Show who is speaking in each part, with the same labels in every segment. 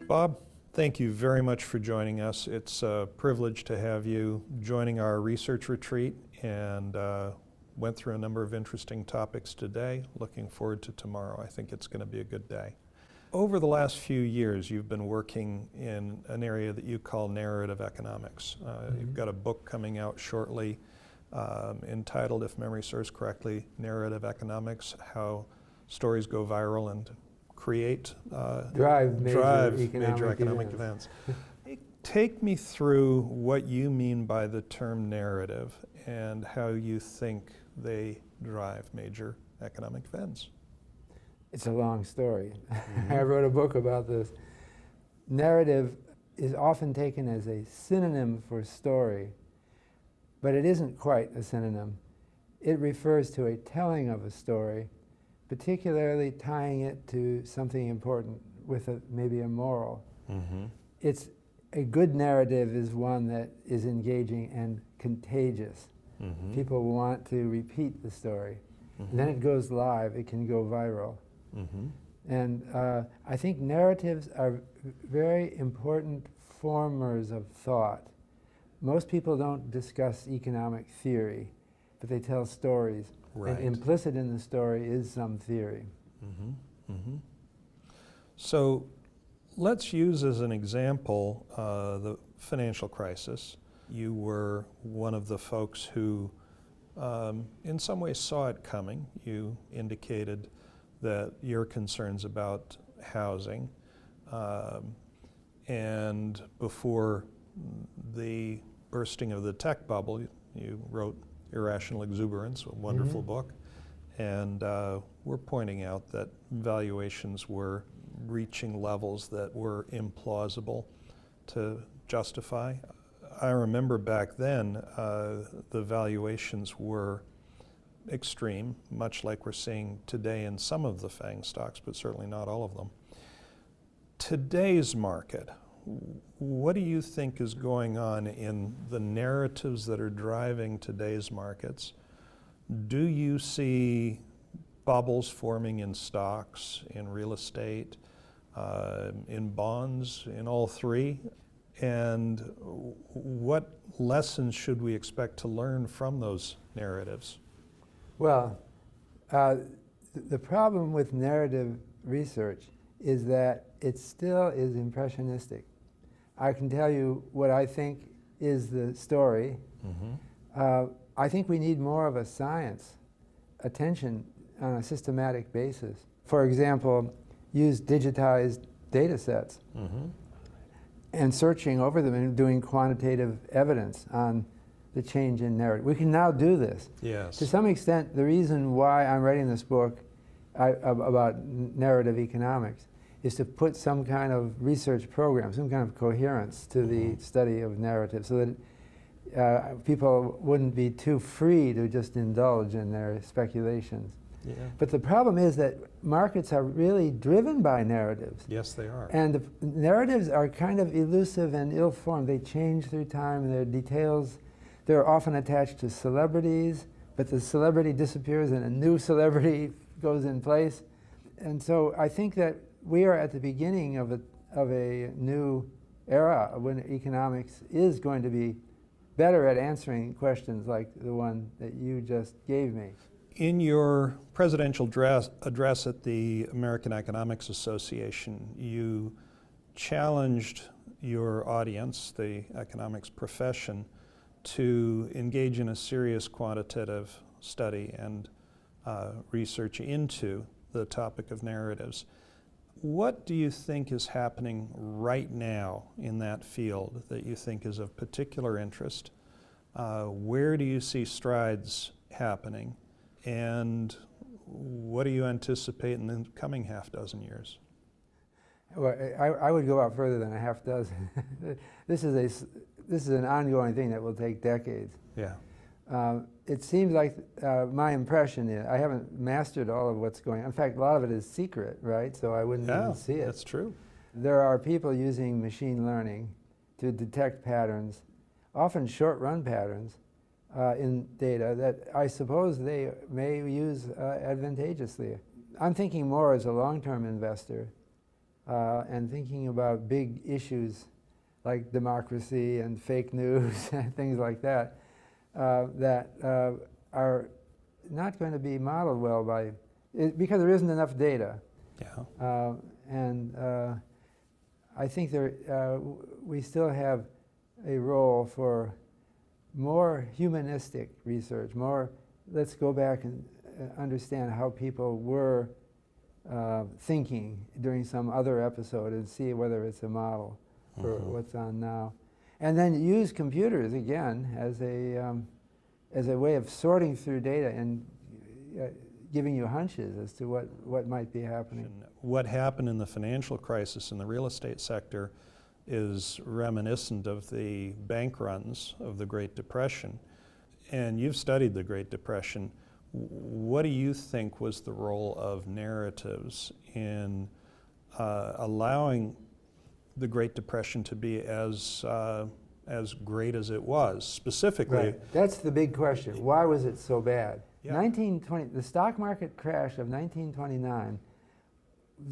Speaker 1: Bob, thank you very much for joining us. It's a privilege to have you joining our research retreat, and went through a number of interesting topics today. Looking forward to tomorrow. I think it's going to be a good day. Over the last few years, you've been working in an area that you call narrative economics. You've got a book coming out shortly entitled, if memory serves correctly, Narrative Economics: How Stories Go Viral and Create,
Speaker 2: drive
Speaker 1: major economic events. Take me through what you mean by the term narrative and how you think they drive major economic events.
Speaker 2: It's a long story. I wrote a book about this. Narrative is often taken as a synonym for story, but it isn't quite a synonym. It refers to a telling of a story, particularly tying it to something important with maybe a moral. It's a good narrative is one that is engaging and contagious. People want to repeat the story. And then it goes live, it can go viral. And I think narratives are very important formers of thought. Most people don't discuss economic theory, but they tell stories.
Speaker 1: Right.
Speaker 2: And implicit in the story is some theory.
Speaker 1: So let's use as an example the financial crisis. You were one of the folks who in some ways saw it coming. You indicated that your concerns about housing, and before the bursting of the tech bubble, you wrote Irrational Exuberance, a wonderful book, and we're pointing out that valuations were reaching levels that were implausible to justify. I remember back then the valuations were extreme, much like we're seeing today in some of the FANG stocks, but certainly not all of them. Today's market, what do you think is going on in the narratives that are driving today's markets? Do you see bubbles forming in stocks, in real estate, in bonds, in all three? And what lessons should we expect to learn from those narratives?
Speaker 2: Well, the problem with narrative research is that it still is impressionistic. I can tell you what I think is the story. I think we need more of a science attention on a systematic basis. For example, use digitized data sets and searching over them and doing quantitative evidence on the change in narrative. We can now do this.
Speaker 1: Yes.
Speaker 2: To some extent, the reason why I'm writing this book about narrative economics is to put some kind of research program, some kind of coherence to the study of narrative, so that people wouldn't be too free to just indulge in their speculations.
Speaker 1: Yeah.
Speaker 2: But the problem is that markets are really driven by narratives.
Speaker 1: Yes, they are.
Speaker 2: And the narratives are kind of elusive and ill-formed. They change through time, and their details, they're often attached to celebrities, but the celebrity disappears and a new celebrity goes in place. And so I think that we are at the beginning of a new era when economics is going to be better at answering questions like the one that you just gave me.
Speaker 1: In your presidential address at the American Economics Association, you challenged your audience, the economics profession, to engage in a serious quantitative study and research into the topic of narratives. What do you think is happening right now in that field that you think is of particular interest? Where do you see strides happening? And what do you anticipate in the coming half dozen years?
Speaker 2: Well, I would go out further than a half dozen. This is an ongoing thing that will take decades.
Speaker 1: Yeah.
Speaker 2: It seems like my impression is I haven't mastered all of what's going on. In fact, a lot of it is secret, right? So I wouldn't even see it.
Speaker 1: That's true.
Speaker 2: There are people using machine learning to detect patterns, often short-run patterns, in data that I suppose they may use advantageously. I'm thinking more as a long-term investor and thinking about big issues like democracy and fake news and things like that that are not going to be modeled well by, because there isn't enough data.
Speaker 1: Yeah.
Speaker 2: And I think we still have a role for more humanistic research, more let's go back and understand how people were thinking during some other episode and see whether it's a model for what's on now. And then use computers again as a way of sorting through data and giving you hunches as to what might be happening.
Speaker 1: What happened in the financial crisis in the real estate sector is reminiscent of the bank runs of the Great Depression. And you've studied the Great Depression. What do you think was the role of narratives in allowing the Great Depression to be as great as it was? Specifically,
Speaker 2: right. That's the big question. Why was it so bad?
Speaker 1: Yeah.
Speaker 2: 1920, the stock market crash of 1929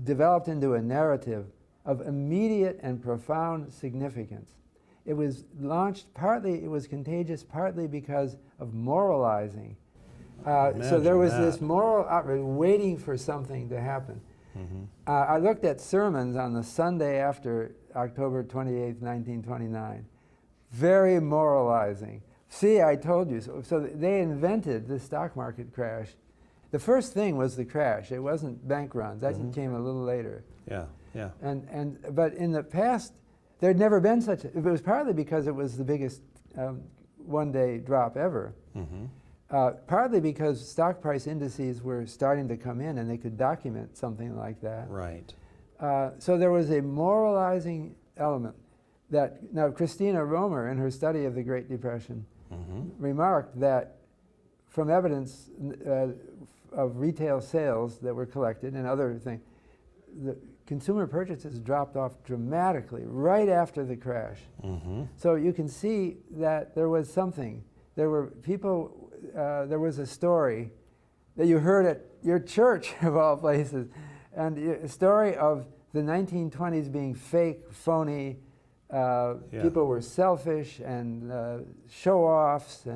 Speaker 2: developed into a narrative of immediate and profound significance. It was launched partly, it was contagious partly because of moralizing. So there was this moral outrage waiting for something to happen. I looked at sermons on the Sunday after October 28th, 1929. Very moralizing. See, I told you so. So they invented the stock market crash. The first thing was the crash. It wasn't bank runs. That came a little later.
Speaker 1: Yeah, yeah.
Speaker 2: But in the past, there had never been such. It was partly because it was the biggest one-day drop ever. Partly because stock price indices were starting to come in, and they could document something like that.
Speaker 1: Right.
Speaker 2: So there was a moralizing element that now Christina Romer, in her study of the Great Depression, remarked that from evidence of retail sales that were collected and other things, the consumer purchases dropped off dramatically right after the crash. So you can see that there was something. There were people, there was a story that you heard at your church, of all places, and a story of the 1920s being fake, phony. People were selfish and show-offs.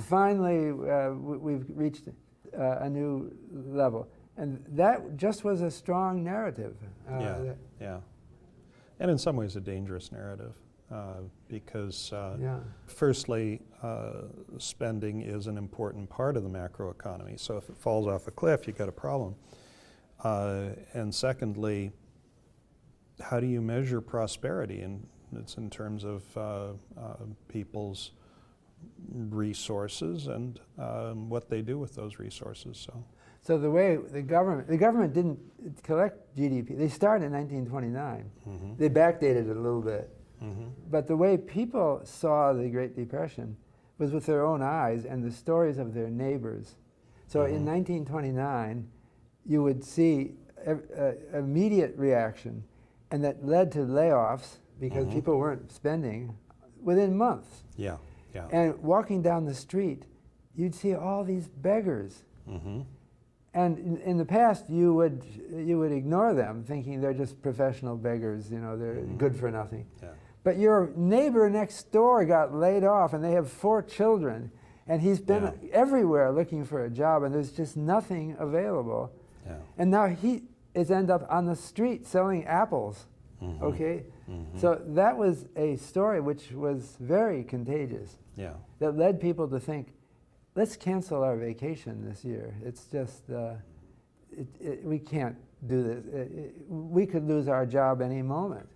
Speaker 2: Finally, we've reached a new level. And that just was a strong narrative.
Speaker 1: Yeah. And in some ways a dangerous narrative because firstly, spending is an important part of the macroeconomy. So if it falls off a cliff, you've got a problem. And secondly, how do you measure prosperity? And it's in terms of people's resources and what they do with those resources.
Speaker 2: So the way the government didn't collect GDP. They started in 1929. They backdated it a little bit. But the way people saw the Great Depression was with their own eyes and the stories of their neighbors. So in 1929, you would see immediate reaction, and that led to layoffs because people weren't spending within months.
Speaker 1: Yeah.
Speaker 2: And walking down the street, you'd see all these beggars. And in the past, you would ignore them, thinking they're just professional beggars. You know, they're good for nothing. But your neighbor next door got laid off, and they have 4 children, and he's been everywhere looking for a job, and there's just nothing available. And now he is end up on the street selling apples. Okay, so that was a story which was very contagious. That led people to think, let's cancel our vacation this year. It's just, we can't do this. We could lose our job any moment.